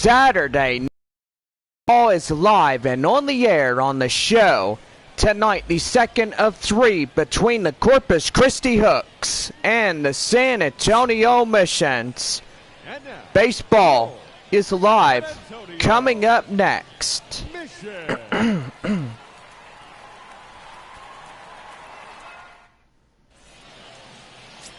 Saturday. All is live and on the air on the show. Tonight, the second of three between the Corpus Christi Hooks and the San Antonio Missions. Baseball is live. Coming up next.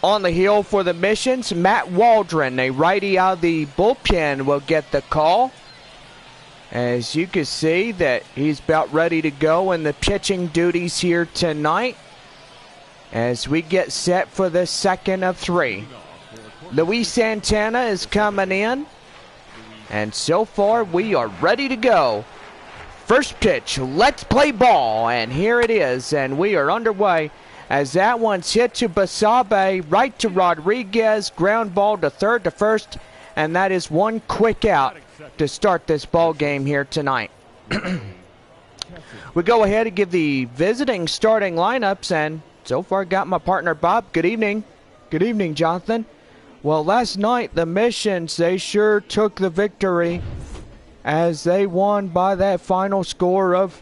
On the hill for the Missions, Matt Waldron, a righty out of the bullpen, will get the call. As you can see that he's about ready to go in the pitching duties here tonight as we get set for the second of three. Luis Santana is coming in, and so far we are ready to go. First pitch, let's play ball, and here it is, and we are underway as that one's hit to Basabe, right to Rodriguez, ground ball to third to first, and that is one quick out to start this ball game here tonight. We go ahead and give the visiting starting lineups, and so far got my partner Bob. Good evening. Good evening, Jonathan. Well, last night the Missions, they sure took the victory as they won by that final score of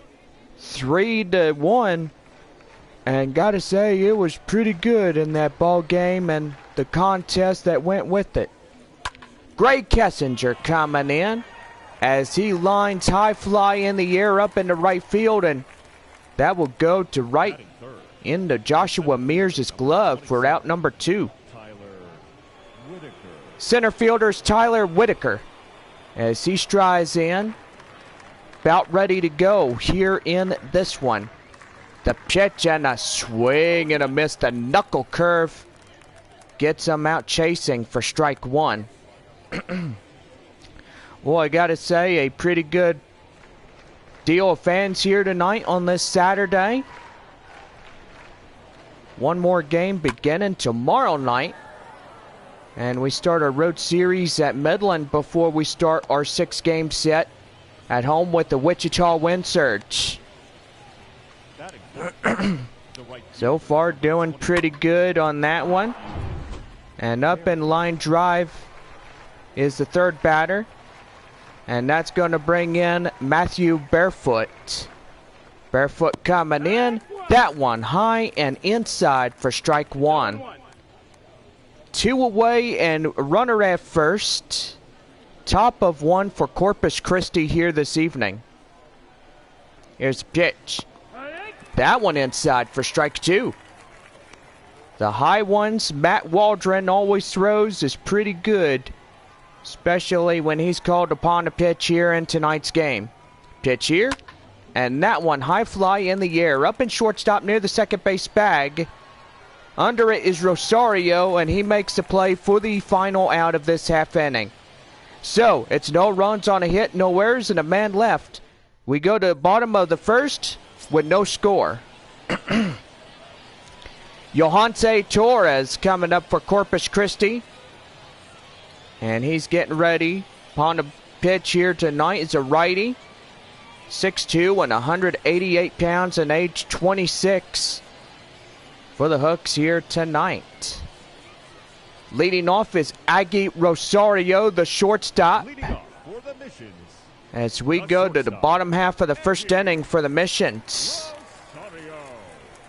3-1. And gotta say, it was pretty good in that ball game and the contest that went with it. Gray Kessinger coming in as he lines high fly in the air up into right field, and that will go to right into Joshua Mears' glove for out number 2. Center fielder's Tyler Whitaker as he strides in, about ready to go here in this one. The pitch and a swing and a miss. The knuckle curve gets him out chasing for strike one. Well, I gotta say, a pretty good deal of fans here tonight on this Saturday. One more game beginning tomorrow night. And we start our road series at Midland before we start our 6-game set at home with the Wichita Wind Surge. So far doing pretty good on that one. And up in line drive is the third batter, and that's going to bring in Matthew Barefoot. Barefoot coming in, that one high and inside for strike one. 2 away and runner at first. Top of 1 for Corpus Christi here this evening. Here's the pitch. That one inside for strike 2. The high ones Matt Waldron always throws is pretty good, especially when he's called upon to pitch here in tonight's game. Pitch here, and that one high fly in the air, up in shortstop near the second base bag. Under it is Rosario, and he makes the play for the final out of this half inning. So, it's no runs on a hit, no errors, and a man left. We go to the bottom of the first with no score. Johanse Torres coming up for Corpus Christi. And he's getting ready upon the pitch here tonight. Is a righty. 6'2" and 188 pounds and age 26 for the Hooks here tonight. Leading off is Aggie Rosario, the shortstop. As we go to the bottom half of the first inning for the Missions.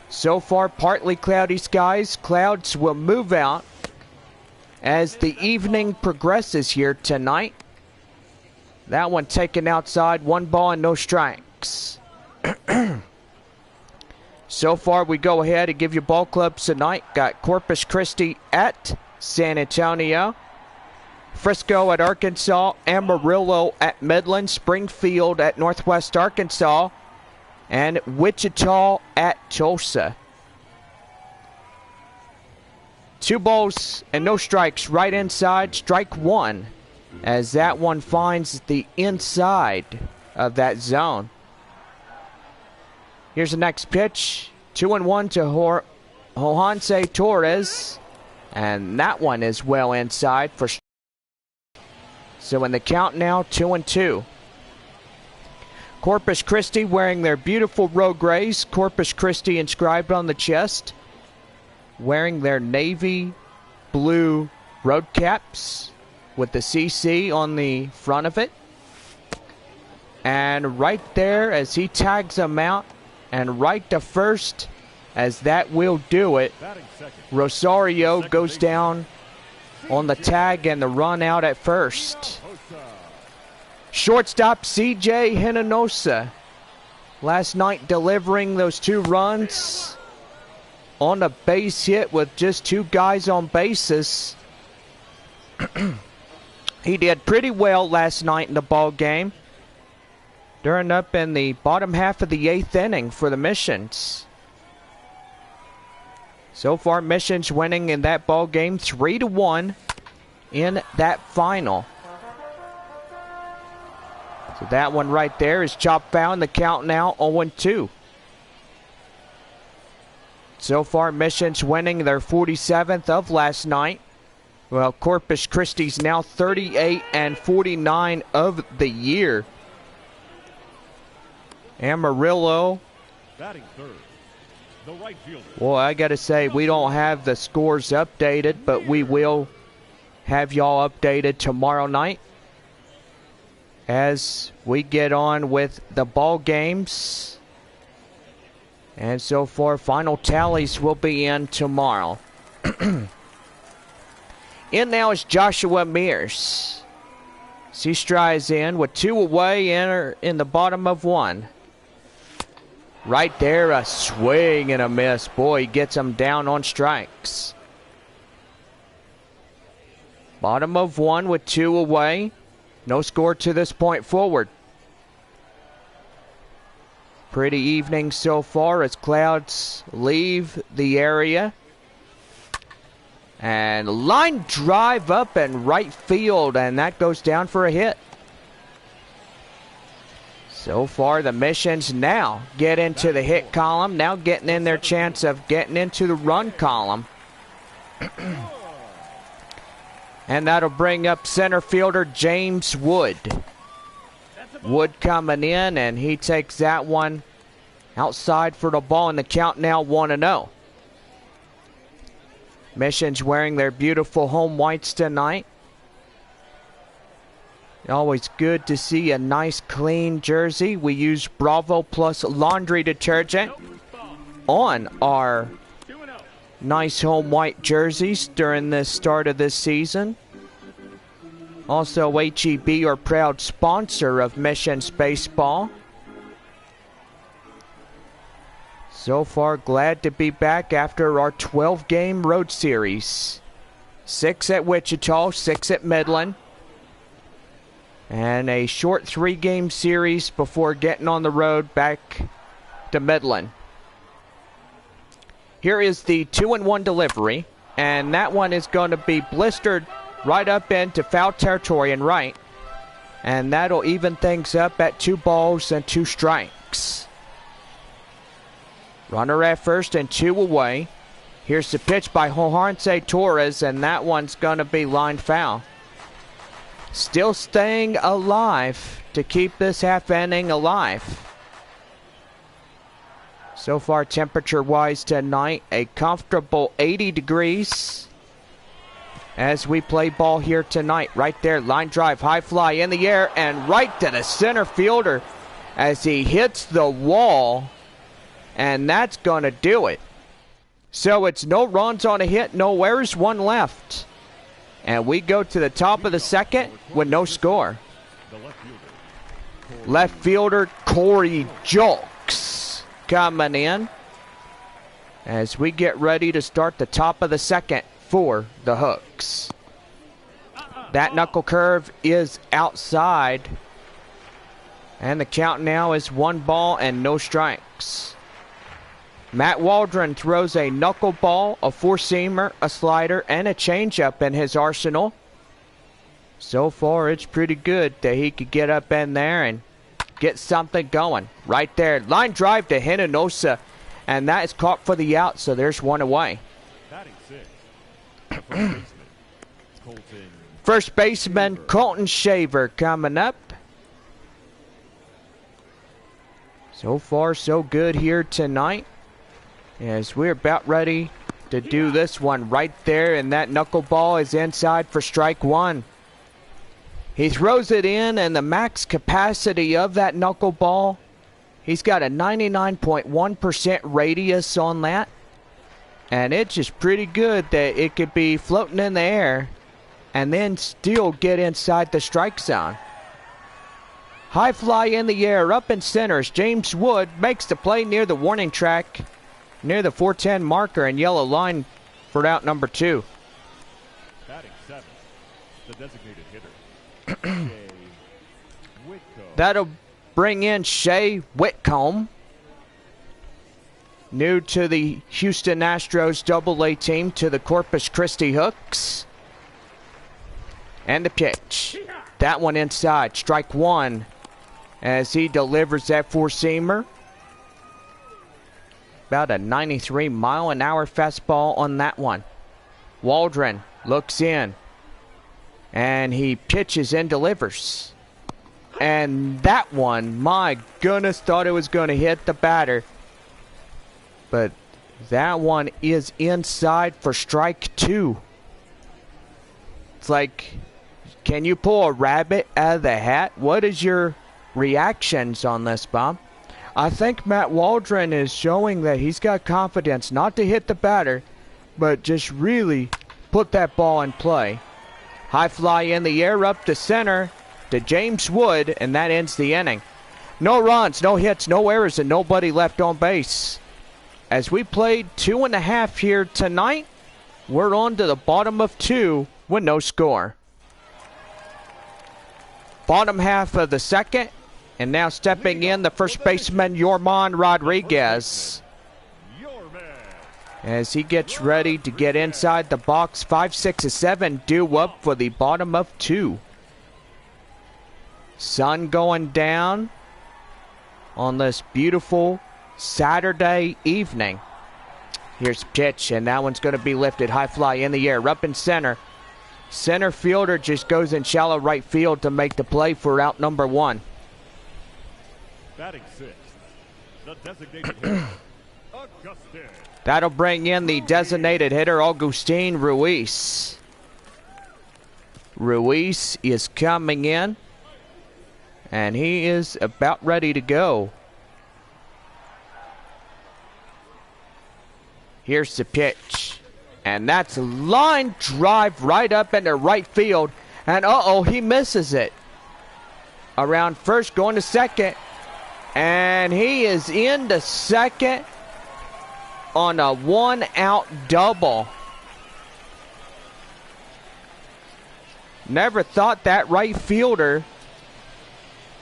So far, partly cloudy skies. Clouds will move out as the evening progresses here tonight. That one taken outside, 1 ball and no strikes. So far, we go ahead and give you ball clubs tonight. Got Corpus Christi at San Antonio, Frisco at Arkansas, Amarillo at Midland, Springfield at Northwest Arkansas, and Wichita at Tulsa. 2 balls and no strikes right inside, strike 1, as that one finds the inside of that zone. Here's the next pitch. 2-1 to Johanse Torres, and that one is well inside for. So in the count now, 2-2. Corpus Christi wearing their beautiful road grays. Corpus Christi inscribed on the chest. Wearing their navy blue road caps with the CC on the front of it. And right there as he tags him out, and right to first, as that will do it. Rosario goes down on the tag and the run out at first. Shortstop CJ Hinojosa last night delivering those 2 runs on a base hit with just 2 guys on bases. He did pretty well last night in the ball game. During up in the bottom half of the 8th inning for the Missions. So far, Missions winning in that ball game 3-1 in that final. So that one right there is chopped foul. The count now 0-2. So far, Missions winning their 47th of last night. Well, Corpus Christi's now 38 and 49 of the year. Amarillo. Batting third, the right fielder. Well, I got to say, we don't have the scores updated, but we will have y'all updated tomorrow night as we get on with the ball games. And so far, final tallies will be in tomorrow. In now is Joshua Mears. He strides in with 2 away in the bottom of 1. Right there, a swing and a miss. Boy, he gets him down on strikes. Bottom of 1 with 2 away. No score to this point forward. Pretty evening so far as clouds leave the area. And line drive up in right field, and that goes down for a hit. So far, the Missions now get into the hit column, now getting in their chance of getting into the run column. And that'll bring up center fielder James Wood. Wood coming in, and he takes that one outside for the ball, and the count now 1-0. Missions wearing their beautiful home whites tonight. Always good to see a nice clean jersey. We use Bravo Plus laundry detergent on our nice home white jerseys during the start of this season. Also, HEB are proud sponsor of Missions Baseball. So far, glad to be back after our 12-game road series. 6 at Wichita, 6 at Midland. And a short 3-game series before getting on the road back to Midland. Here is the 2-1 delivery. And that one is going to be blistered right up into foul territory and right. And that'll even things up at 2 balls and 2 strikes. Runner at first and 2 away. Here's the pitch by Jorge Torres, and that one's going to be line foul. Still staying alive to keep this half inning alive. So far, temperature-wise tonight, a comfortable 80 degrees as we play ball here tonight. Right there, line drive, high fly in the air, and right to the center fielder as he hits the wall. And that's going to do it. So it's no runs on a hit, no errors, 1 left. And we go to the top of the second with no score. Left fielder Corey Julks coming in as we get ready to start the top of the second for the Hooks. That knuckle curve is outside. And the count now is 1 ball and no strikes. Matt Waldron throws a knuckleball, a 4-seamer, a slider, and a changeup in his arsenal. So far, it's pretty good that he could get up in there and get something going. Right there, line drive to Hinojosa, and that is caught for the out, so there's 1 away. First baseman Colton Shaver coming up. So far, so good here tonight. As we're about ready to do this one right there, and that knuckleball is inside for strike 1. He throws it in, and the max capacity of that knuckleball, he's got a 99.1% radius on that. And it's just pretty good that it could be floating in the air and then still get inside the strike zone. High fly in the air, up in center as James Wood makes the play near the warning track, near the 410 marker and yellow line for out number 2. Batting 7, the designated hitter. That'll bring in Shea Whitcomb, new to the Houston Astros AA team, to the Corpus Christi Hooks. And the pitch. That one inside. Strike 1 as he delivers that four-seamer. About a 93-mile-an-hour fastball on that one. Waldron looks in. And he pitches and delivers. And that one, my goodness, thought it was going to hit the batter. But that one is inside for strike 2. It's like, can you pull a rabbit out of the hat? What is your reactions on this, Bob? I think Matt Waldron is showing that he's got confidence not to hit the batter, but just really put that ball in play. High fly in the air up to center to James Wood, and that ends the inning. No runs, no hits, no errors, and nobody left on base. As we played 2.5 here tonight, we're on to the bottom of 2 with no score. Bottom half of the second, and now stepping in the first baseman, Yorman Rodriguez, as he gets ready to get inside the box. 5, 6, and 7 due up for the bottom of 2. Sun going down on this beautiful Saturday evening. Here's a pitch, and that one's going to be lifted. High fly in the air, up in center. Center fielder just goes in shallow right field to make the play for out number 1. Batting 6, the designated hitter, Augustin. That'll bring in the designated hitter, Augustin Ruiz. Ruiz is coming in, and he is about ready to go. Here's the pitch, and that's a line drive right up into right field, and he misses it. Around first, going to second, and he is into second on a 1-out double. Never thought that right fielder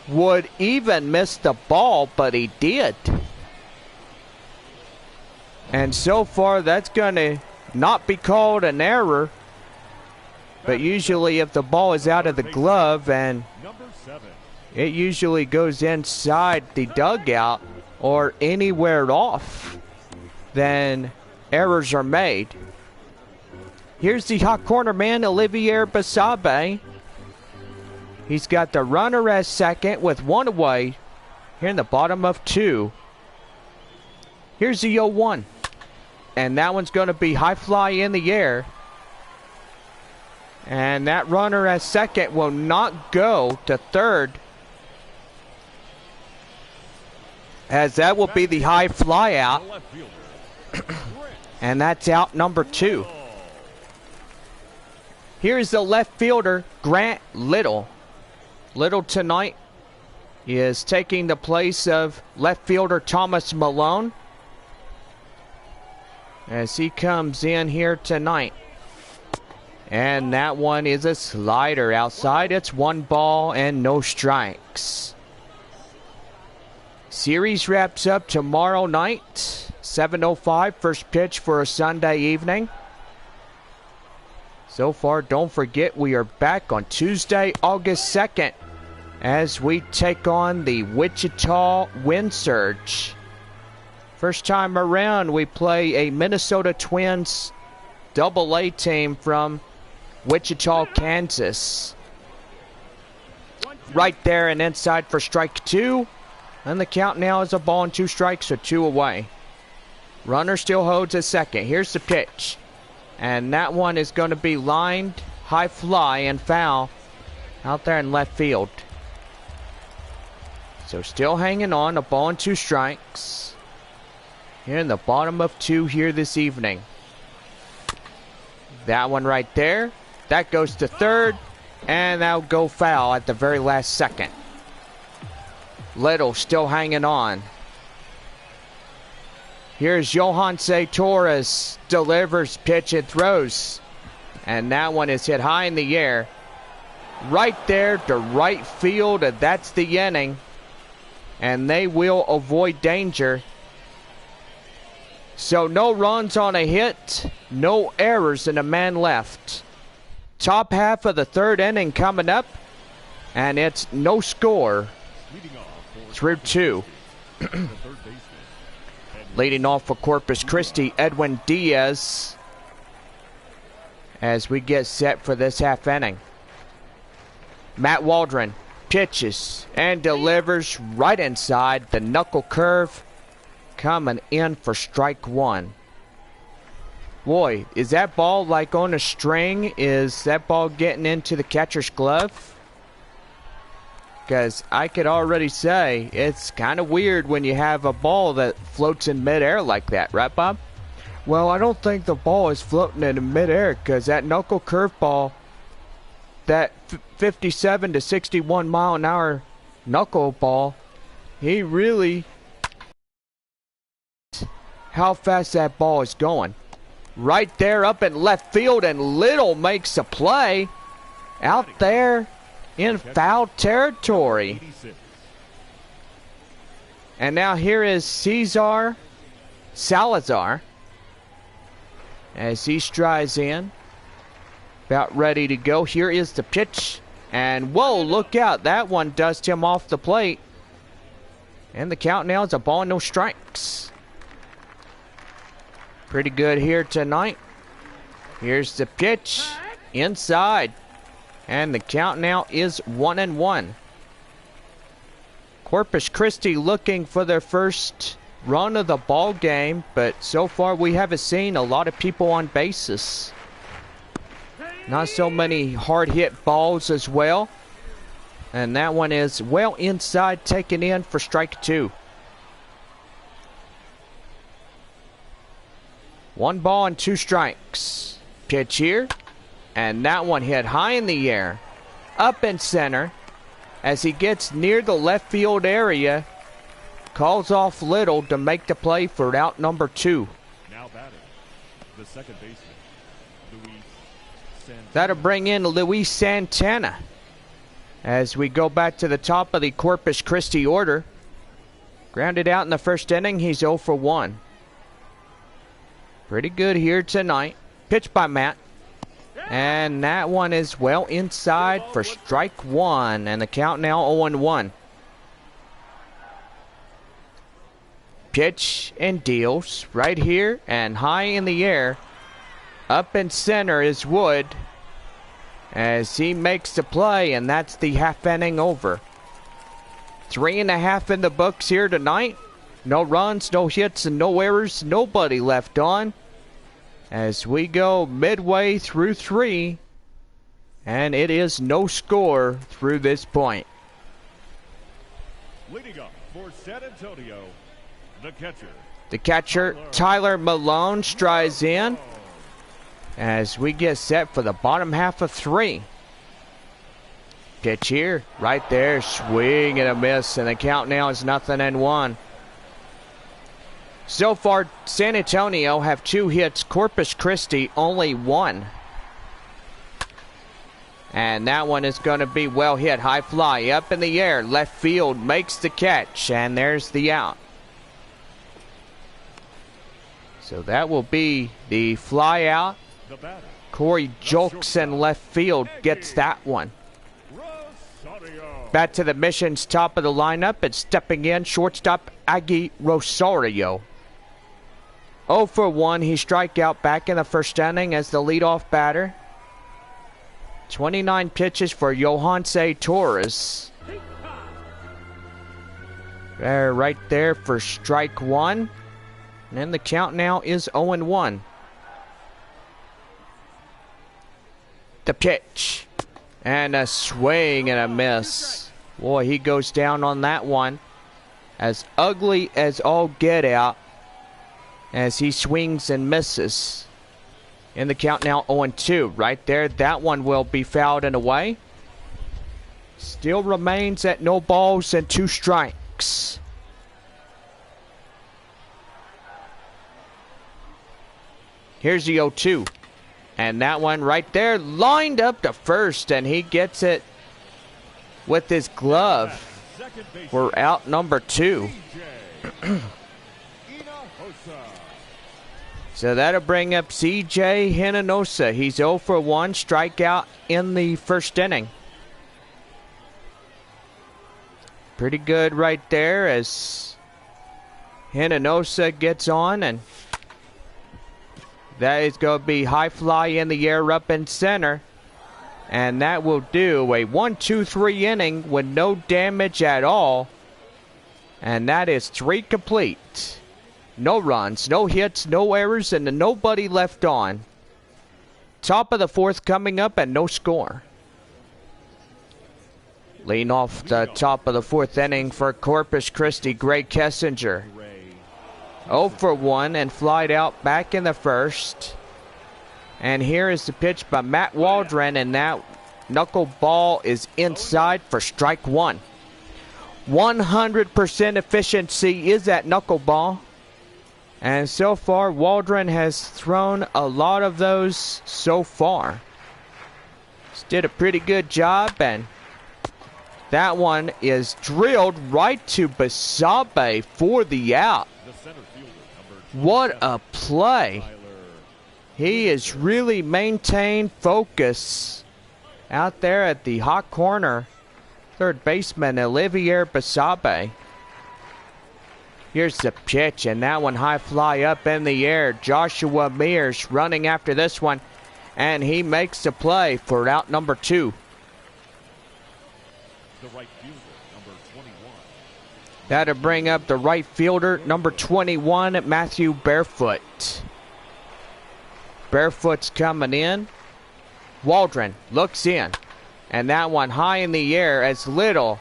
would even miss the ball, but he did. And so far, that's going to not be called an error. But usually if the ball is out of the glove and it usually goes inside the dugout or anywhere off, then errors are made. Here's the hot corner man, Olivier Basabe. He's got the runner as second with 1 away here in the bottom of 2. Here's the 0-1. And that one's going to be high fly in the air. And that runner as second will not go to third, as that will be the high fly out. And that's out number 2. Here's the left fielder, Grant Little. Little tonight is taking the place of left fielder Thomas Malone as he comes in here tonight. And that one is a slider outside. It's 1 ball and no strikes. Series wraps up tomorrow night, 7:05, first pitch for a Sunday evening. So far, don't forget, we are back on Tuesday, August 2nd, as we take on the Wichita Wind Surge. First time around, we play a Minnesota Twins AA team from Wichita, Kansas. Right there and inside for strike 2. And the count now is a ball and 2 strikes, so 2 away. Runner still holds at second. Here's the pitch. And that one is going to be lined high fly and foul out there in left field. So still hanging on, a ball and 2 strikes. Here in the bottom of 2 here this evening. That one right there. That goes to third. And that'll go foul at the very last second. Little still hanging on. Here's Johanse Torres. Delivers, pitch, and throws. And that one is hit high in the air. Right there to right field. And that's the inning. And they will avoid danger. So no runs on a hit. No errors and a man left. Top half of the 3rd inning coming up. And it's no score through 2. Leading off for Corpus Christi, Edwin Diaz. As we get set for this half inning. Matt Waldron pitches and delivers right inside. The knuckle curve coming in for strike 1. Boy, is that ball like on a string? Is that ball getting into the catcher's glove? Because I could already say it's kind of weird when you have a ball that floats in midair like that, right, Bob? Well, I don't think the ball is floating in midair because that knuckle curveball, that 57 to 61 mile an hour knuckle ball, he really, how fast that ball is going. Right there up in left field, and Little makes a play out there in foul territory. And now here is Cesar Salazar as he strides in, about ready to go. Here is the pitch, and whoa, look out, that one dust him off the plate. And the count now is a ball and no strikes. Pretty good here tonight. Here's the pitch inside, and the count now is 1-1. Corpus Christi looking for their first run of the ball game, but so far we haven't seen a lot of people on bases. Not so many hard hit balls as well. And that one is well inside, taken in for strike 2. 1 ball and 2 strikes. Pitch here. And that one hit high in the air. Up in center. As he gets near the left field area. Calls off Little to make the play for out number 2. Now batting, the second baseman, Luis Santana. That'll bring in Luis Santana. As we go back to the top of the Corpus Christi order. Grounded out in the first inning, he's 0 for 1. Pretty good here tonight. Pitch by Matt. And that one is well inside for strike 1. And the count now 0-1. Pitch and deals right here and high in the air. Up in center is Wood. As he makes the play, and that's the half inning over. 3.5 in the books here tonight. No runs, no hits, and no errors. Nobody left on. As we go midway through 3. And it is no score through this point. Leading up for San Antonio, the catcher. The catcher, Tyler Malone, strides in. As we get set for the bottom half of 3. Pitch here, right there, swing and a miss, and the count now is 0-1. So far, San Antonio have 2 hits, Corpus Christi only 1. And that one is going to be well hit, high fly, up in the air, left field makes the catch, and there's the out. So that will be the fly out. Corey Jolkson left field gets that one. Back to the Mission's top of the lineup and stepping in, shortstop Aggie Rosario. 0 for 1, he strike out back in the first inning as the leadoff batter. 29 pitches for Johanse Torres. There, right there for strike 1. And the count now is 0-1. The pitch. And a swing and a miss. Boy, he goes down on that one. As ugly as all get out. As he swings and misses. In the count now 0-2. Right there, that one will be fouled and away. Still remains at no balls and 2 strikes. Here's the 0-2. And that one right there lined up to first, and he gets it with his glove. We're out number 2. So that'll bring up CJ Hinojosa. He's 0 for 1, strikeout in the first inning. Pretty good right there as Hinojosa gets on, and that is going to be high fly in the air up in center. And that will do a 1-2-3 inning with no damage at all. And that is 3 complete. No runs, no hits, no errors, and nobody left on. Top of the 4th coming up and no score. Leading off the top of the 4th inning for Corpus Christi, Greg Kessinger. 0 for 1 and flied out back in the first. And here is the pitch by Matt Waldron, and that knuckleball is inside for strike 1. 100% efficiency is that knuckleball. And so far, Waldron has thrown a lot of those so far. He's did a pretty good job, and that one is drilled right to Basabe for the out. What a play. He has really maintained focus out there at the hot corner. Third baseman Olivier Basabe. Here's the pitch, and that one high fly up in the air. Joshua Mears running after this one, and he makes the play for out number 2. The right fielder, number 21. That'll bring up the right fielder, number 21, Matthew Barefoot. Barefoot's coming in. Waldron looks in, and that one high in the air as Little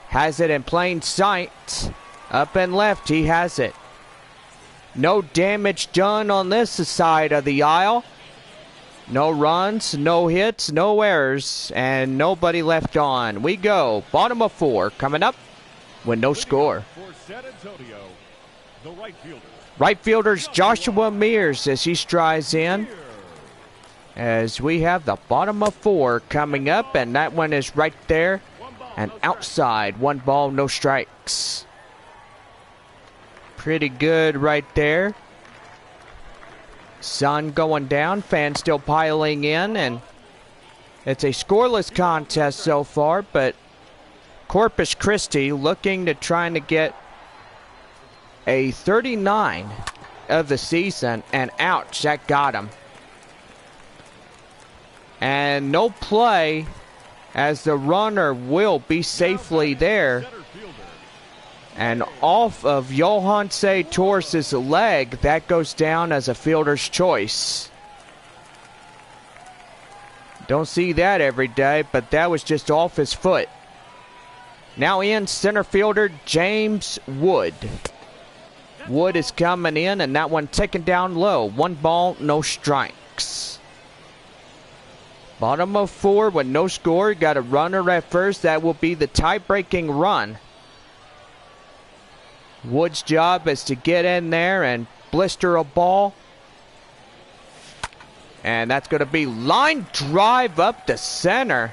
has it in plain sight. Up and left, he has it. No damage done on this side of the aisle. No runs, no hits, no errors, and nobody left on. We go. Bottom of 4 coming up with no score. Right fielder's Joshua Mears as he strides in. As we have the bottom of 4 coming up, and that one is right there. And outside, 1 ball, no strikes. Pretty good right there. Sun going down, fans still piling in, and it's a scoreless contest so far, but Corpus Christi looking to trying to get a 39 of the season, and ouch, that got him. And no play as the runner will be safely there. And off of Johan Se Torres' leg, that goes down as a fielder's choice. Don't see that every day, but that was just off his foot. Now in center fielder James Wood. Wood is coming in, and that one taken down low. 1 ball, no strikes. Bottom of 4 with no score. Got a runner at first. That will be the tie-breaking run. Wood's job is to get in there and blister a ball. And that's going to be line drive up the center.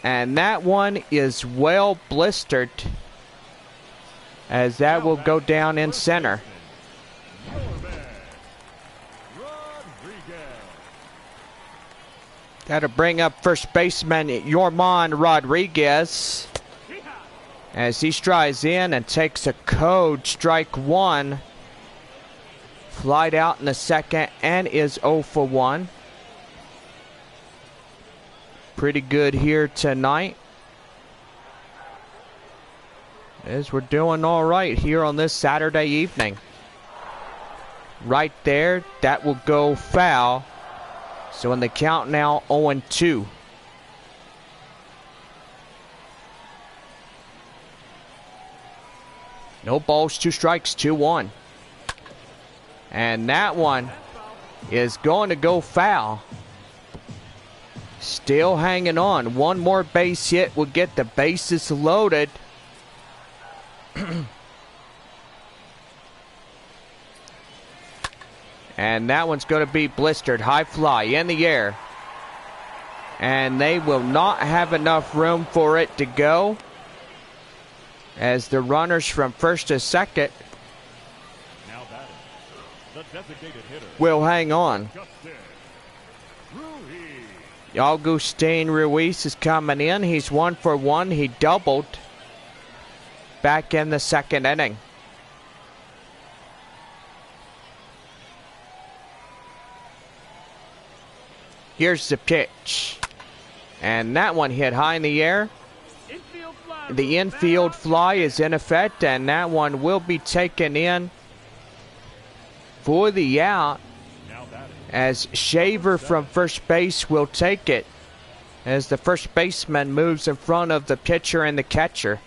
And that one is well blistered, as that will go down in center. That'll bring up first baseman Yorman Rodriguez, as he strides in and takes a code strike 1. Flied out in the second and is 0 for 1. Pretty good here tonight, as we're doing all right here on this Saturday evening. Right there, that will go foul. So in the count now 0-2. No balls, 2 strikes, 2-1. And that one is going to go foul. Still hanging on. One more base hit will get the bases loaded. And that one's going to be blistered. High fly in the air. And they will not have enough room for it to go, as the runners from first to second will hang on. Augustin Ruiz is coming in. He's 1 for 1. He doubled back in the second inning. Here's the pitch. And that one hit high in the air. The infield fly is in effect, and that one will be taken in for the out, as Shaver from first base will take it, as the first baseman moves in front of the pitcher and the catcher.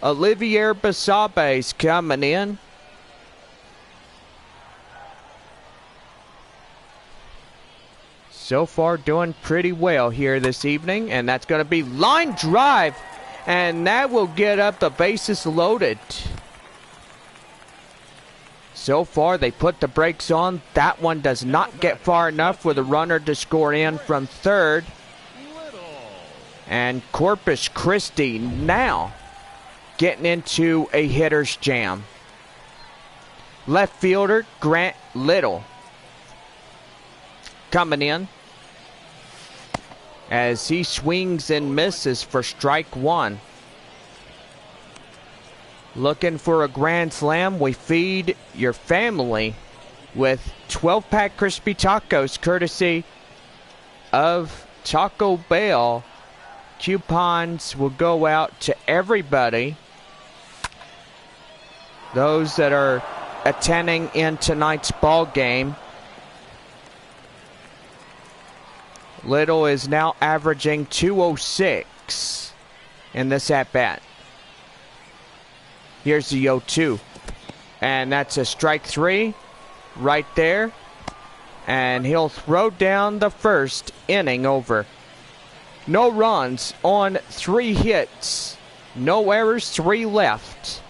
Olivier Basabe is coming in. So far doing pretty well here this evening, and that's going to be line drive, and that will get up the bases loaded. So far they put the brakes on. That one does not get far enough for the runner to score in from third. And Corpus Christi now getting into a hitter's jam. Left fielder Grant Little coming in, as he swings and misses for strike 1. Looking for a grand slam? We feed your family with 12-pack crispy tacos courtesy of Taco Bell. Coupons will go out to everybody, those that are attending in tonight's ball game. Little is now averaging 206 in this at-bat. Here's the 0-2. And that's a strike 3 right there. And he'll throw down the first inning over. No runs on 3 hits. No errors, 3 left.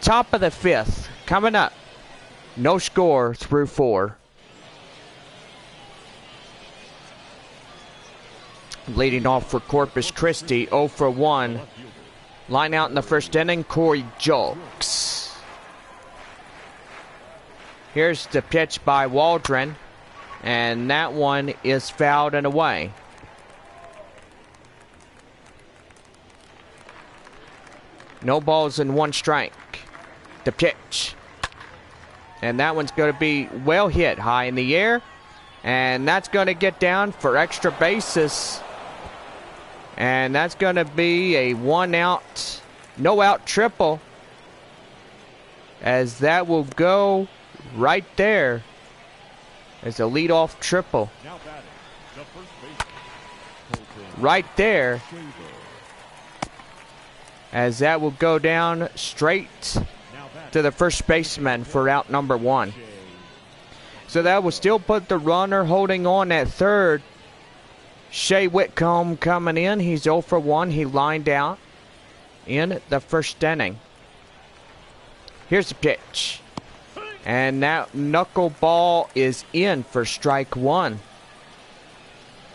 Top of the 5th coming up. No score through 4. Leading off for Corpus Christi, 0 for 1. Line out in the first inning, Corey Julks. Here's the pitch by Waldron, and that one is fouled and away. No balls and 1 strike. The pitch. And that one's going to be well hit high in the air, and that's going to get down for extra bases. And that's going to be a 1-out, no-out triple, as that will go right there as a leadoff triple. Right there, as that will go down straight to the first baseman for out number 1. So that will still put the runner holding on at third. Shea Whitcomb coming in. He's 0 for 1. He lined out in the first inning. Here's the pitch. And that knuckleball is in for strike 1.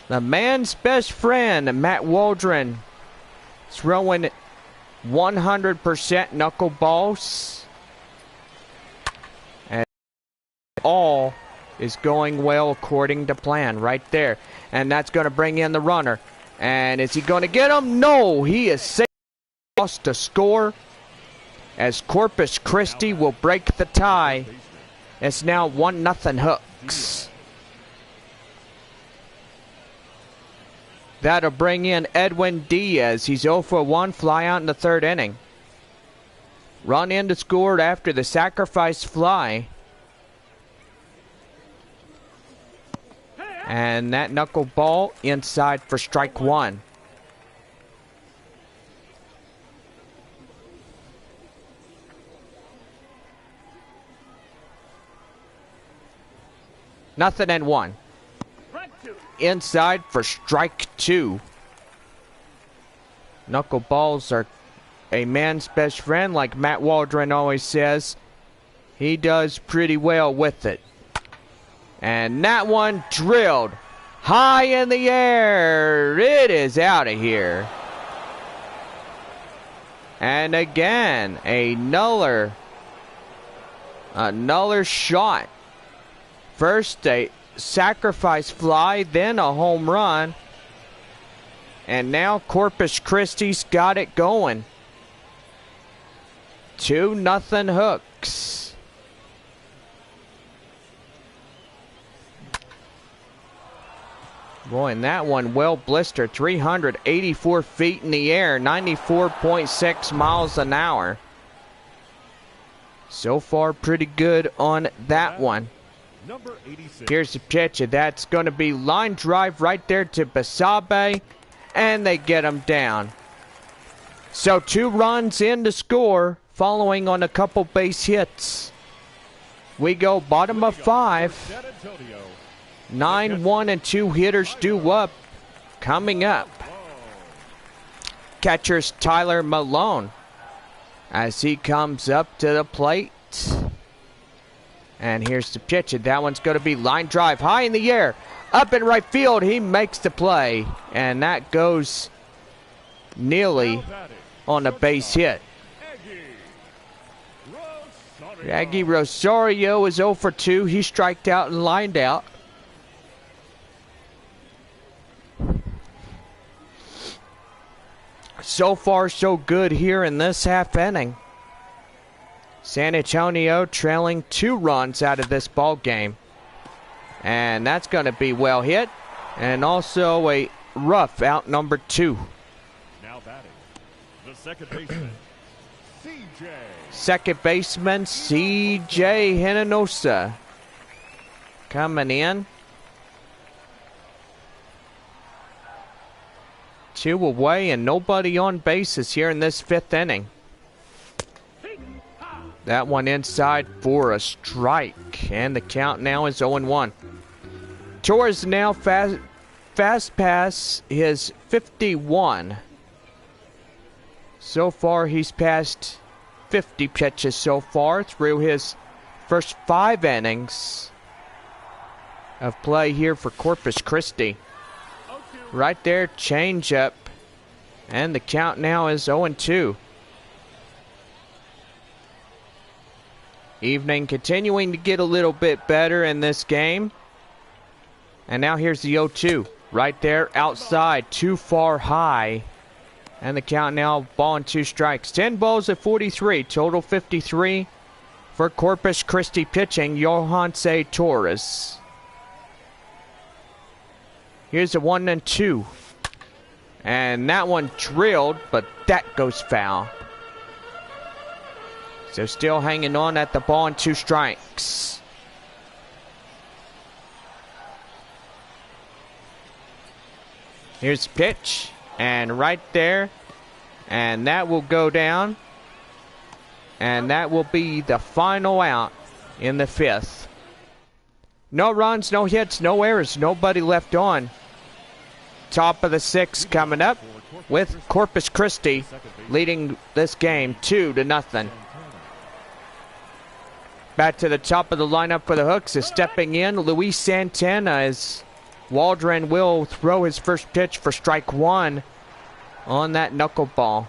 The man's best friend, Matt Waldron, throwing 100% knuckleballs. And all is going well according to plan right there. And that's going to bring in the runner. And is he going to get him? No, he is safe. Lost to score, as Corpus Christi will break the tie. It's now 1-0 Hooks. That'll bring in Edwin Diaz. He's 0 for 1, fly out in the third inning. Run in to score after the sacrifice fly. And that knuckleball inside for strike 1. Nothing and 1. Inside for strike 2. Knuckleballs are a man's best friend, like Matt Waldron always says. He does pretty well with it. And that one drilled high in the air. It is out of here. And again, another shot. First a sacrifice fly, then a home run. And now Corpus Christi's got it going. 2-0 Hooks. Boy, and that one well blistered. 384 feet in the air, 94.6 miles an hour. So far, pretty good on that one. Number 86. Here's the pitch, and that's going to be line drive right there to Basabe, and they get him down. So 2 runs in to score, following on a couple base hits. We go bottom of 5. San Antonio. 9-1 and 2 hitters due up. Coming up, catcher's Tyler Malone as he comes up to the plate. And here's the pitch, and that one's going to be line drive high in the air. Up in right field, he makes the play. And that goes nearly on a base hit. Aggie Rosario is 0 for 2. He striked out and lined out. So far, so good here in this half inning. San Antonio trailing 2 runs out of this ball game. And that's going to be well hit. And also a rough out number 2. Now batting, the second baseman, CJ. Second baseman, CJ Hinojosa. Coming in. 2 away and nobody on bases here in this 5th inning. That one inside for a strike. And the count now is 0-1. Torres now fast pass his 51. So far he's passed 50 pitches so far through his first 5 innings of play here for Corpus Christi. Right there, change up. And the count now is 0-2. Evening continuing to get a little bit better in this game. And now here's the 0-2. Right there, outside, too far high. And the count now, ball and 2 strikes. 10 balls at 43, total 53 for Corpus Christi pitching, Johanse Torres. Here's a 1-2. And that one drilled, but that goes foul. So still hanging on at the ball and 2 strikes. Here's the pitch. And right there. And that will go down. And that will be the final out in the 5th. No runs, no hits, no errors, nobody left on. Top of the 6th coming up with Corpus Christi leading this game 2-0. Back to the top of the lineup for the Hooks is stepping in Luis Santana as Waldron will throw his first pitch for strike 1 on that knuckleball.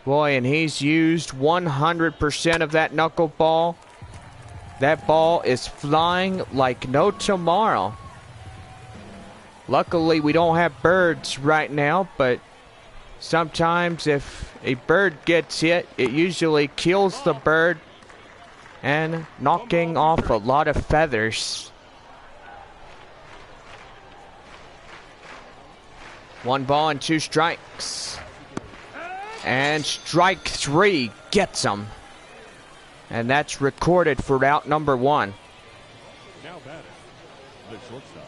Boy, and he's used 100% of that knuckleball. That ball is flying like no tomorrow. Luckily, we don't have birds right now, but sometimes if a bird gets hit, it usually kills the bird and knocking off a lot of feathers. 1 ball and 2 strikes. And strike 3 gets him. And that's recorded for out number 1. Now batting, the shortstop,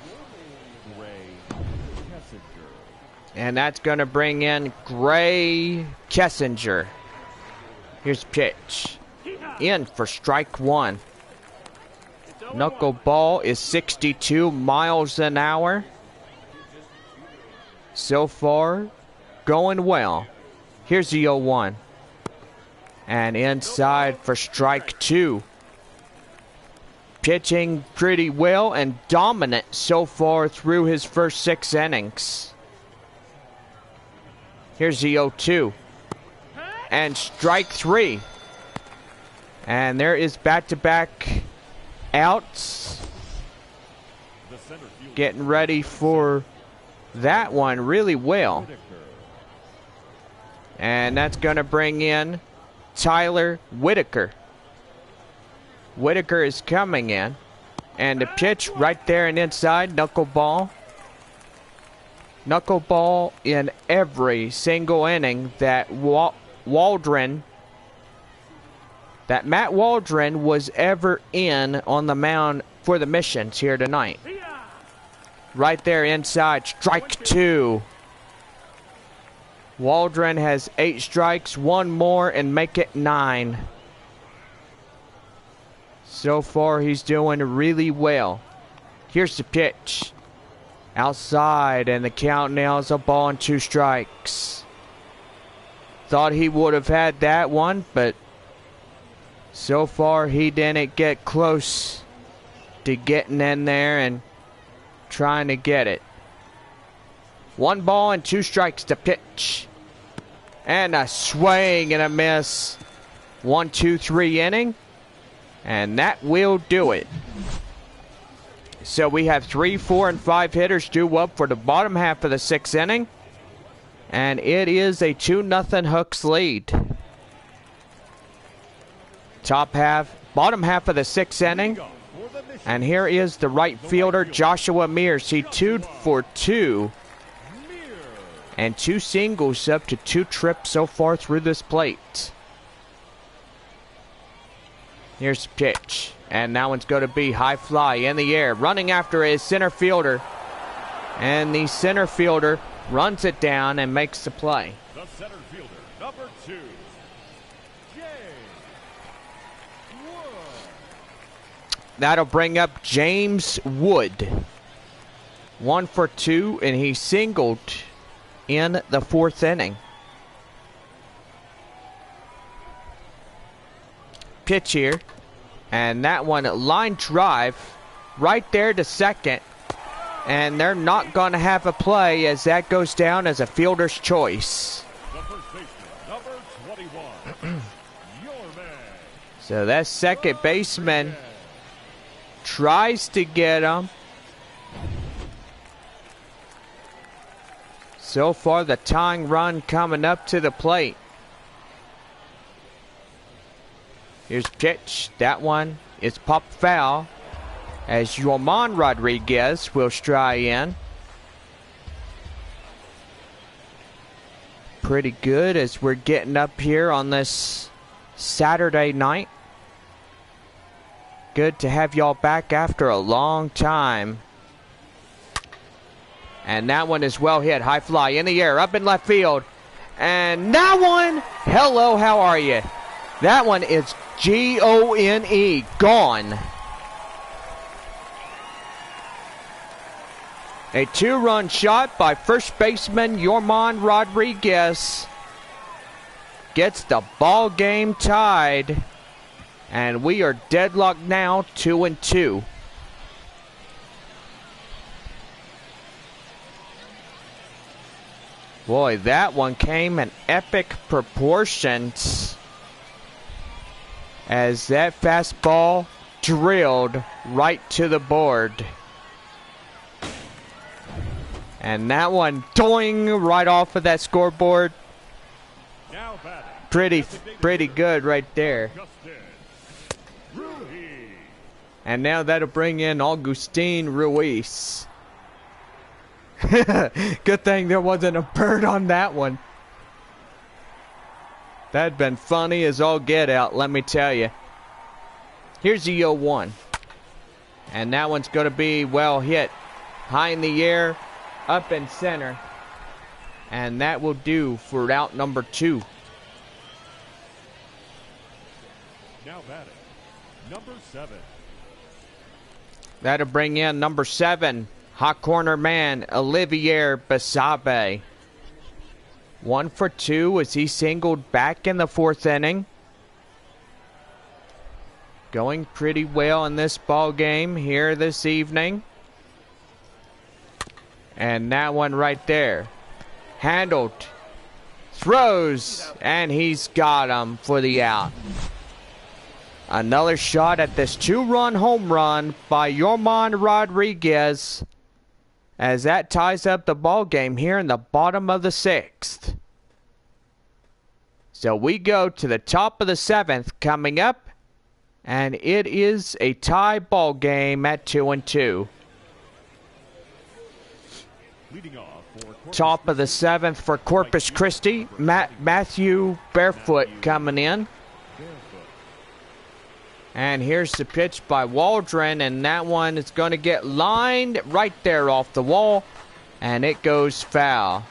and that's going to bring in Gray Kessinger. Here's the pitch. In for strike 1. Knuckleball is 62 miles an hour. So far, going well. Here's the 0-1. And inside for strike 2. Pitching pretty well and dominant so far through his first 6 innings. Here's the 0-2. And strike 3. And there is back-to-back outs. Getting ready for that one really well. And that's going to bring in Tyler Whitaker. Whitaker is coming in. And the pitch right there and inside, knuckleball. Knuckleball in every single inning that Matt Waldron was ever in on the mound for the Missions here tonight. Right there inside, strike 2. Waldron has 8 strikes, 1 more, and make it 9. So far, he's doing really well. Here's the pitch. Outside, and the count now is a ball and 2 strikes. Thought he would have had that one, but so far he didn't get close to getting in there and trying to get it. 1 ball and 2 strikes to pitch. And a swing and a miss. 1, 2, 3 inning. And that will do it. So we have 3, 4, and 5 hitters due up for the bottom half of the 6th inning. And it is a 2-0 Hooks lead. Bottom half of the 6th inning. And here is the right fielder, Joshua Mears. He 2'd for 2. And 2 singles up to 2 trips so far through this plate. Here's the pitch. And that one's going to be high fly in the air. Running after his center fielder. And the center fielder runs it down and makes the play. The center fielder, number 2, That'll bring up James Wood. 1 for 2, and he singled in the 4th inning. Pitch here. And that one, line drive right there to second. And they're not going to have a play as that goes down as a fielder's choice. The first baseman, number 21, your man. So that second baseman tries to get him. So far, the tying run coming up to the plate. Here's pitch. That one is popped foul as Yorman Rodriguez will stride in. Pretty good as we're getting up here on this Saturday night. Good to have y'all back after a long time. And that one is well hit. High fly in the air, up in left field. And that one, hello, how are you? That one is G-O-N-E, gone. A 2-run shot by first baseman Yorman Rodriguez gets the ball game tied. And we are deadlocked now, 2-2. Boy, that one came in epic proportions as that fastball drilled right to the board. And that one doing right off of that scoreboard. Pretty good right there. And now that'll bring in Augustin Ruiz. Good thing there wasn't a bird on that one. That'd been funny as all get out, let me tell you. Here's the 0-1. And that one's going to be well hit. High in the air, up in center. And that will do for out number 2. Now batting, number 7, That'll bring in number 7, hot corner man, Olivier Basabe. 1 for 2 as he singled back in the 4th inning. Going pretty well in this ball game here this evening. And that one right there. Handled. Throws. And he's got him for the out. Another shot at this 2-run home run by Yorman Rodriguez. As that ties up the ball game here in the bottom of the 6th. So we go to the top of the 7th coming up. And it is a tie ball game at 2-2. Leading off for Corpus Top of the 7th for Corpus Christi. Matthew Barefoot coming in. And here's the pitch by Waldron, and that one is going to get lined right there off the wall, and it goes foul.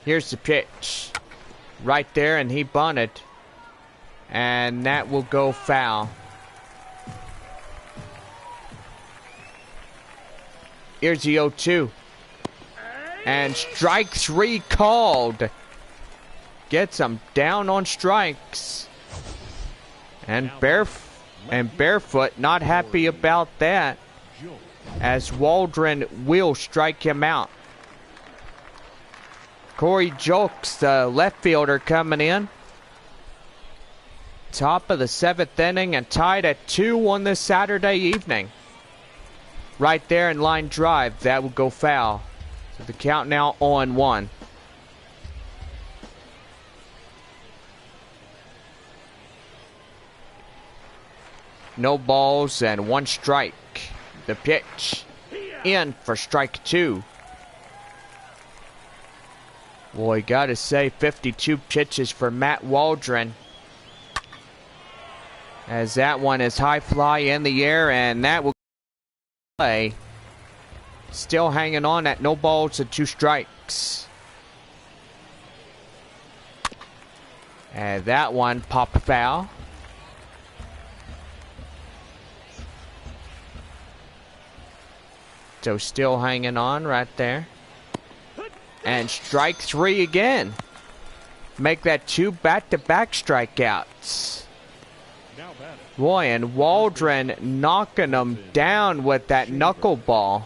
Here's the pitch. Right there, and he bunted. And that will go foul. Here's the 0-2. And strike 3 called. Gets him down on strikes. And Barefoot not happy about that, as Waldron will strike him out. Corey Jolks, the left fielder, coming in. Top of the 7th inning and tied at 2 on this Saturday evening. Right there in line drive. That will go foul. So the count now 0-1. No balls and 1 strike. The pitch in for strike 2. Boy, gotta say, 52 pitches for Matt Waldron. As that one is high fly in the air, and that will play. Still hanging on at no balls and 2 strikes. And that one popped foul. So still hanging on right there. And strike 3 again. Make that 2 back-to-back strikeouts. Boy, and Waldron knocking them down with that knuckleball.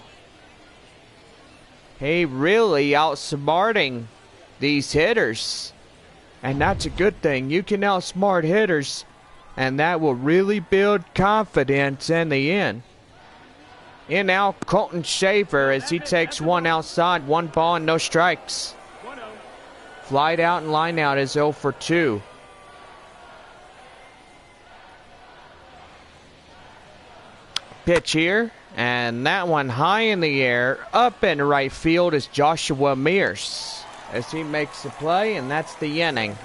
He really outsmarting these hitters. And that's a good thing. You can outsmart hitters, and that will really build confidence in the end. In now Colton Shaver as he takes 1 outside, 1 ball and no strikes. Flied out and line out is 0 for 2. Pitch here, and that one high in the air. Up in right field is Joshua Mears as he makes the play, and that's the inning.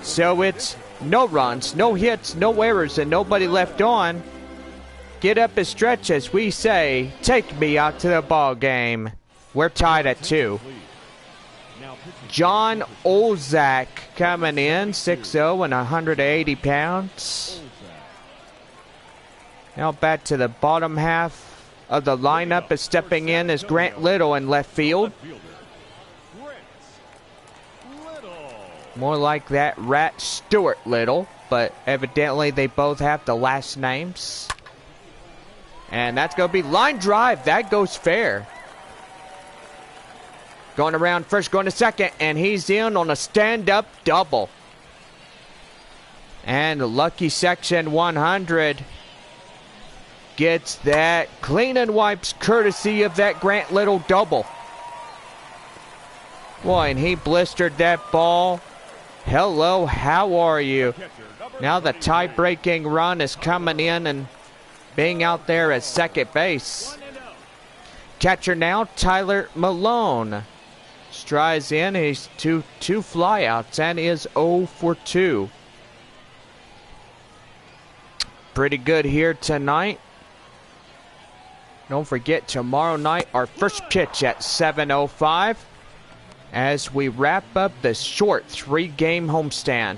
So it's no runs, no hits, no errors, and nobody left on. Get up a stretch, as we say. Take me out to the ball game. We're tied at 2. John Olzak coming in, 6'0" and 180 pounds. Now back to the bottom half of the lineup is stepping in is Grant Little in left field. More like that Rat Stewart Little, but evidently they both have the last names. And that's going to be line drive. That goes fair. Going around first, going to second, and he's in on a stand-up double. And Lucky Section 100 gets that clean and wipes courtesy of that Grant Little double. Boy, and he blistered that ball. Hello, how are you? Now the tie-breaking run is coming in and being out there at second base. Catcher now, Tyler Malone. Strides in, he's two flyouts and is 0 for 2. Pretty good here tonight. Don't forget, tomorrow night, our first pitch at 7:05 as we wrap up the short 3-game homestand.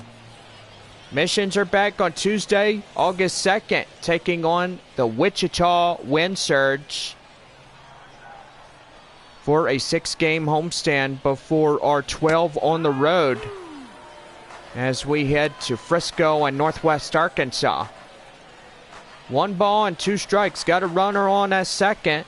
Missions are back on Tuesday, August 2nd, taking on the Wichita Wind Surge for a 6-game homestand before our 12 on the road as we head to Frisco and Northwest Arkansas. 1 ball and 2 strikes. Got a runner on at second.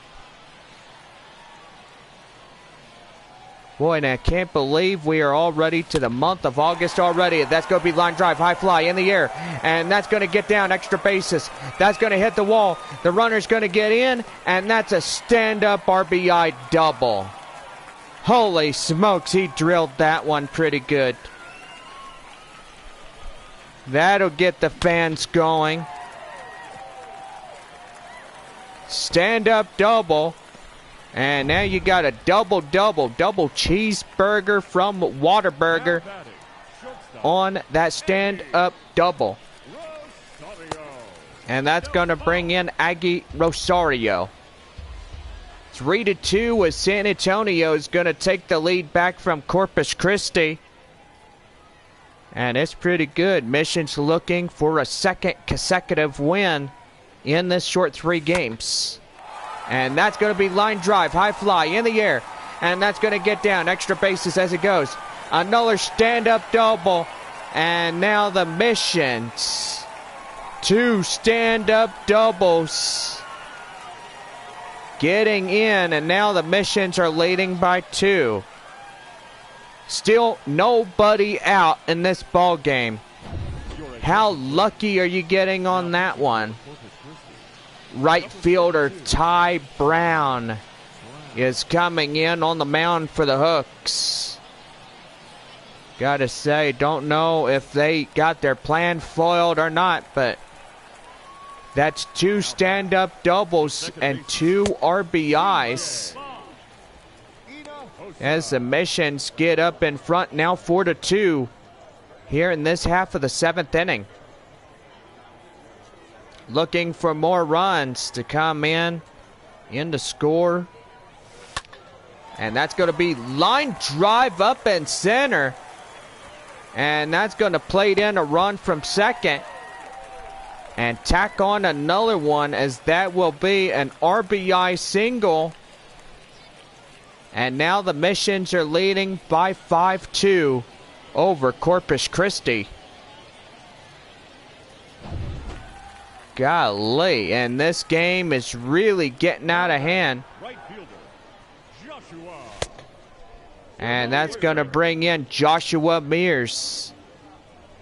Boy, and I can't believe we are already to the month of August already. That's going to be line drive, high fly in the air. And that's going to get down, extra bases. That's going to hit the wall. The runner's going to get in, and that's a stand-up RBI double. Holy smokes, he drilled that one pretty good. That'll get the fans going. Stand-up double. And now you got a double cheeseburger from Whataburger on that stand-up double. And that's going to bring in Aggie Rosario. 3-2 as San Antonio is going to take the lead back from Corpus Christi. And it's pretty good. Mission's looking for a second consecutive win in this short 3 games. And that's going to be line drive, high fly in the air. And that's going to get down, extra bases as it goes. Another stand-up double. And now the Missions. 2 stand-up doubles getting in. And now the Missions are leading by 2. Still nobody out in this ball game. How lucky are you getting on that one? Right fielder Ty Brown is coming in on the mound for the Hooks. Gotta say, don't know if they got their plan foiled or not, but that's 2 stand-up doubles and 2 RBIs as the Missions get up in front now 4-2 here in this half of the 7th inning. Looking for more runs to come in to score. And that's going to be line drive up and center. And that's going to plate in a run from second. And tack on another one as that will be an RBI single. And now the Missions are leading by 5-2 over Corpus Christi. Golly, and this game is really getting out of hand. And that's going to bring in Joshua Mears.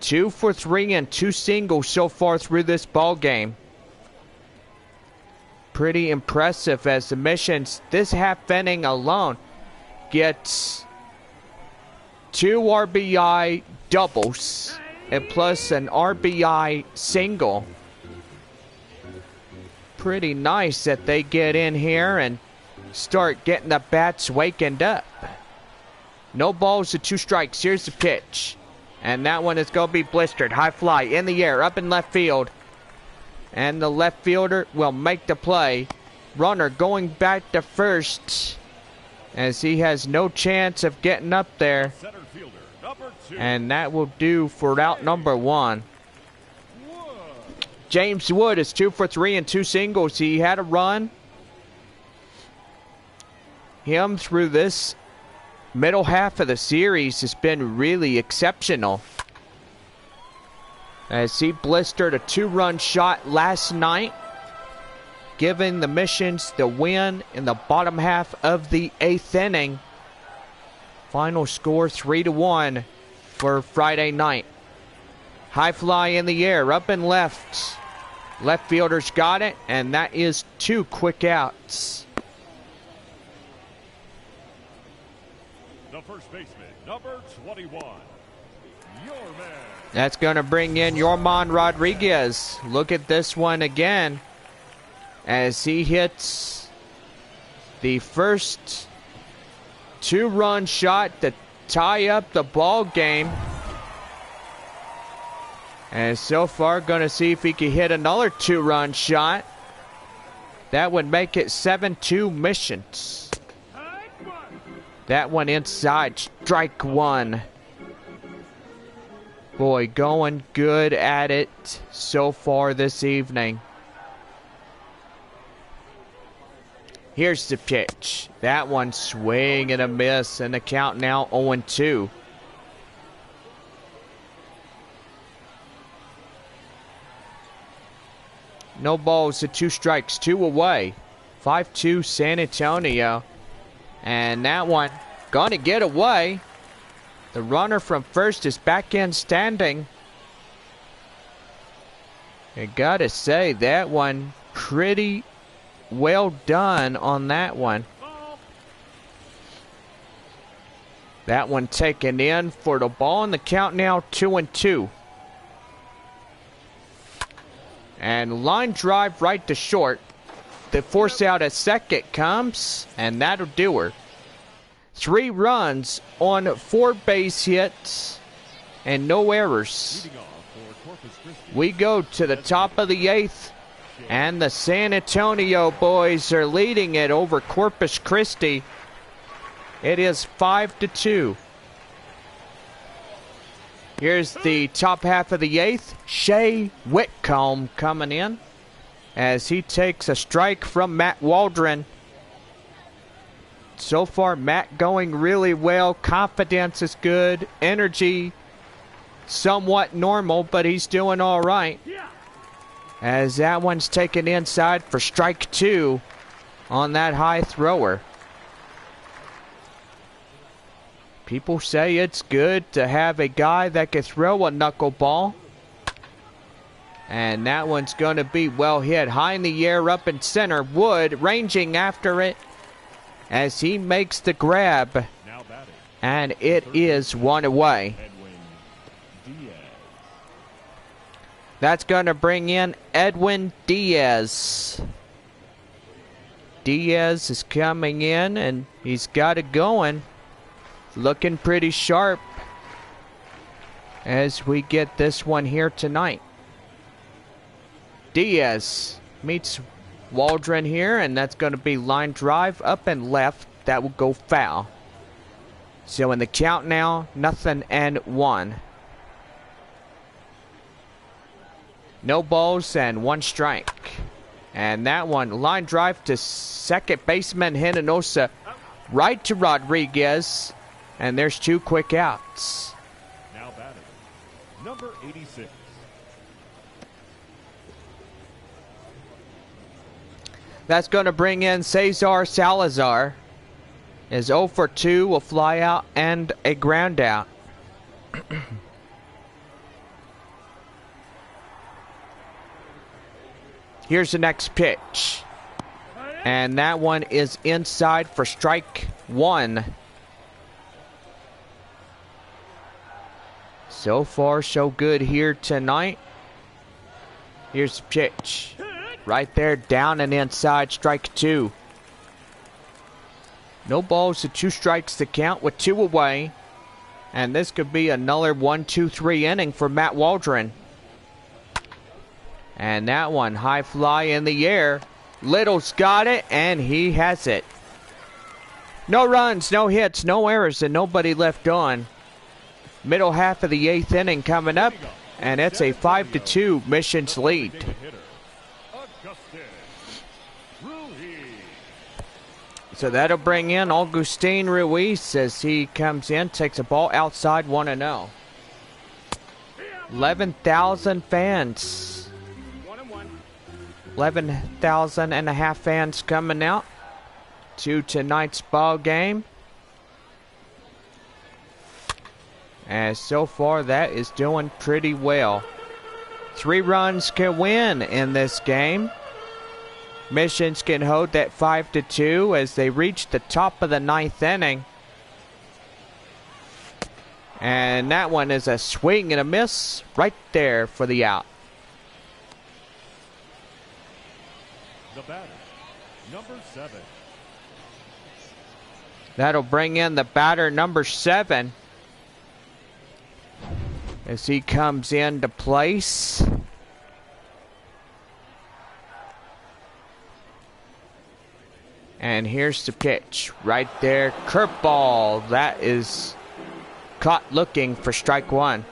2 for 3 and 2 singles so far through this ball game. Pretty impressive as the Missions this half inning alone gets 2 RBI doubles and plus an RBI single. Pretty nice that they get in here and start getting the bats wakened up. No balls and 2 strikes. Here's the pitch. And that one is going to be blistered. High fly in the air, up in left field. And the left fielder will make the play. Runner going back to first as he has no chance of getting up there. And that will do for out number 1. James Wood is 2 for 3 and 2 singles. He had a run. Him through this middle half of the series has been really exceptional, as he blistered a 2-run shot last night, giving the Missions the win in the bottom half of the 8th inning. Final score 3-1 for Friday night. High fly in the air, up and left. Left fielder's got it, and that is 2 quick outs. The first baseman, number 21, Yorman. That's going to bring in Yorman Rodriguez. Look at this one again as he hits the first 2-run shot to tie up the ball game. And so far, going to see if he can hit another 2-run shot. That would make it 7-2 Missions. That one inside, strike 1. Boy, going good at it so far this evening. Here's the pitch. That one swing and a miss, and the count now 0-2. No balls to 2 strikes, 2 away. 5-2 San Antonio. And that one gonna get away. The runner from first is back in standing. I gotta say, that one pretty well done on that one. That one taken in for the ball, and the count now 2-2. And line drive right to short. The force out at second comes, and that'll do her. 3 runs on 4 base hits and no errors. We go to the top of the 8th, and the San Antonio boys are leading it over Corpus Christi. It is 5-2. Here's the top half of the 8th. Shea Whitcomb coming in as he takes a strike from Matt Waldron. So far, Matt going really well. Confidence is good. Energy somewhat normal, but he's doing all right. As that one's taken inside for strike 2 on that high thrower. People say it's good to have a guy that can throw a knuckleball. And that one's going to be well hit. High in the air up in center. Wood ranging after it as he makes the grab. And it is 1 away. That's going to bring in Edwin Diaz. Diaz is coming in, and he's got it going. Looking pretty sharp as we get this one here tonight. Diaz meets Waldron here, and that's going to be line drive up and left. That will go foul. So in the count now, 0-1. No balls and 1 strike. And that one, line drive to second baseman Hinojosa, right to Rodriguez. And there's 2 quick outs. Now batting, number 86. That's going to bring in Cesar Salazar. Is 0 for 2, a fly out and a ground out. Here's the next pitch. And that one is inside for strike 1. So far, so good here tonight. Here's the pitch. Right there, down and inside, strike 2. No balls to 2 strikes to count with 2 away. And this could be another 1-2-3 inning for Matt Waldron. And that one, high fly in the air. Little's got it, and he has it. No runs, no hits, no errors, and nobody left on. Middle half of the 8th inning coming up, and it's a 5-2 Missions lead. So that'll bring in Augustin Ruiz as he comes in, takes a ball outside 1-0. 11,000 fans. 11,000 and a half fans coming out to tonight's ball game. And so far, that is doing pretty well. 3 runs can win in this game. Missions can hold that 5-2 as they reach the top of the 9th inning. And that one is a swing and a miss right there for the out. The batter, number 7. That'll bring in the batter, number 7. As he comes into place. And here's the pitch. Right there. Curveball. That is caught looking for strike 1.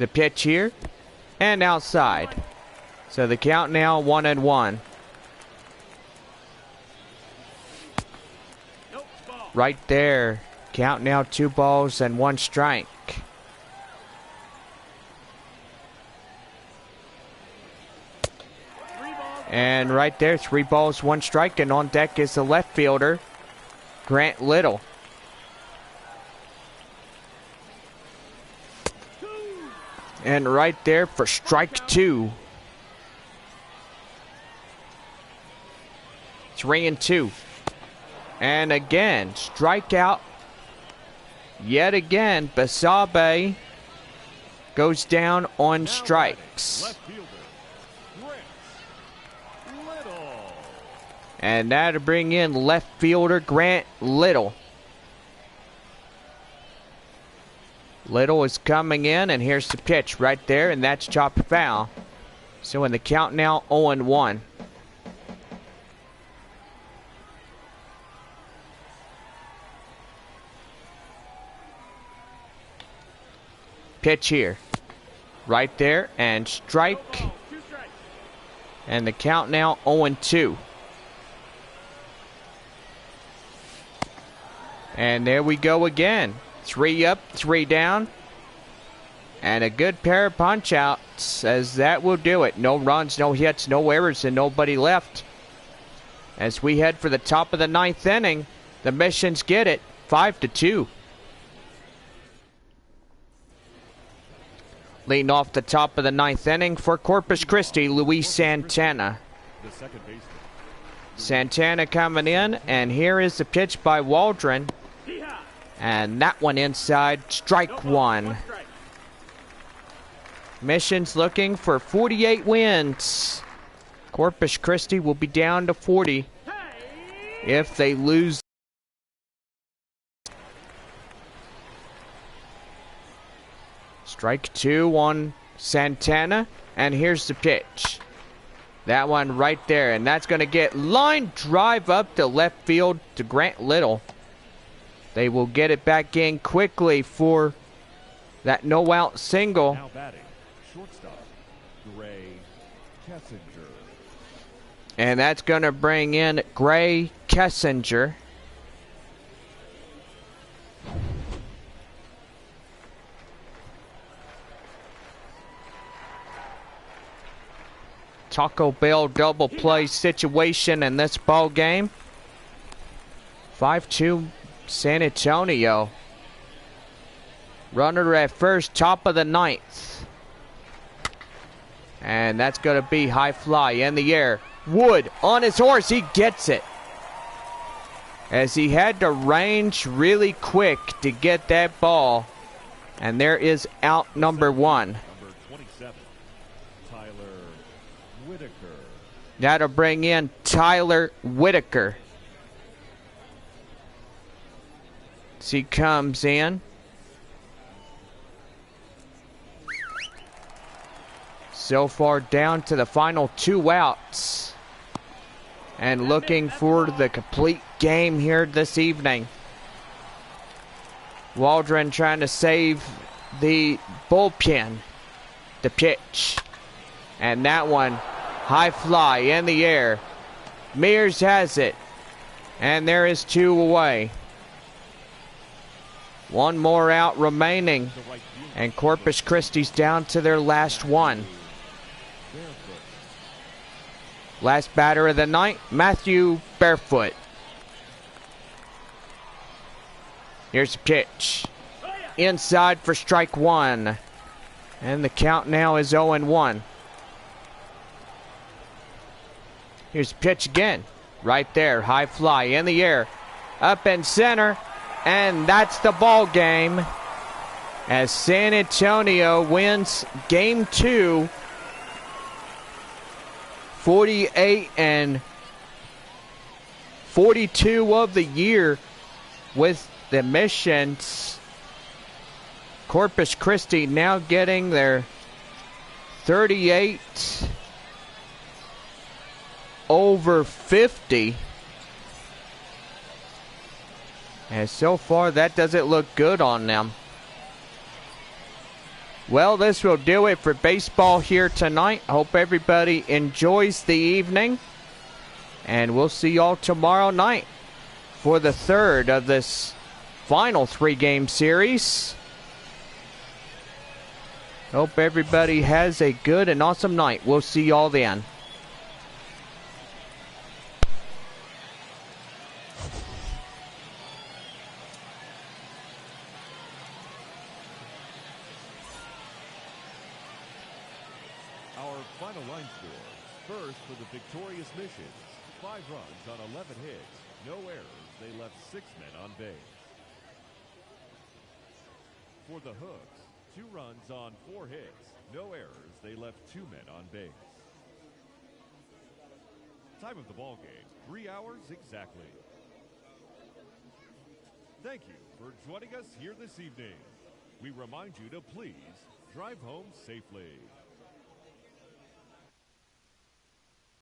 The pitch here and outside. So the count now 1-1. Right there. Count now 2 balls and 1 strike. And right there, 3 balls, 1 strike, and on deck is the left fielder, Grant Little. And right there for strike 2. 3-2. And again, strikeout. Yet again, Basabe goes down on strikes. And that'll bring in left fielder Grant Little. Little is coming in, and here's the pitch right there, and that's chopped foul. So in the count now, 0-1. Pitch here. Right there, and strike. And the count now, 0-2. And there we go again. 3 up, 3 down. And a good pair of punch-outs, as that will do it. No runs, no hits, no errors, and nobody left. As we head for the top of the 9th inning, the Missions get it, 5-2. Leading off the top of the 9th inning for Corpus Christi, Luis Santana. Santana coming in, and here is the pitch by Waldron. And that one inside, strike 1. Missions looking for 48 wins. Corpus Christi will be down to 40 if they lose. Strike 2 on Santana, and here's the pitch. That one right there, and that's going to get line drive up to left field to Grant Little. They will get it back in quickly for that no-out single. Now batting, shortstop, Gray Kessinger. And that's going to bring in Gray Kessinger. Taco Bell double play situation in this ball game. 5-2 San Antonio. Runner at first, top of the 9th. And that's going to be high fly in the air. Wood on his horse, he gets it. As he had to range really quick to get that ball. And there is out number 1. Number 27, Tyler Whitaker. That'll bring in Tyler Whitaker. As he comes in. So far down to the final 2 outs. And looking for the complete game here this evening. Waldron trying to save the bullpen. The pitch. And that one, high fly in the air. Mears has it. And there is 2 away. 1 more out remaining. And Corpus Christi's down to their last 1. Last batter of the night, Matthew Barefoot. Here's the pitch. Inside for strike 1. And the count now is 0-1. Here's the pitch again. Right there, high fly in the air. Up in center. And that's the ball game. As San Antonio wins game 2. 48 and 42 of the year with the Missions. Corpus Christi now getting their 38 over 50. And so far that doesn't look good on them. Well, this will do it for baseball here tonight. Hope everybody enjoys the evening. And we'll see y'all tomorrow night for the third of this final 3-game series. Hope everybody has a good and awesome night. We'll see y'all then. Our final line score. First for the victorious Missions. 5 runs on 11 hits. No errors. They left 6 men on base. For the Hooks, 2 runs on 4 hits. No errors. They left 2 men on base. Time of the ball game, 3 hours exactly. Thank you for joining us here this evening. We remind you to please drive home safely.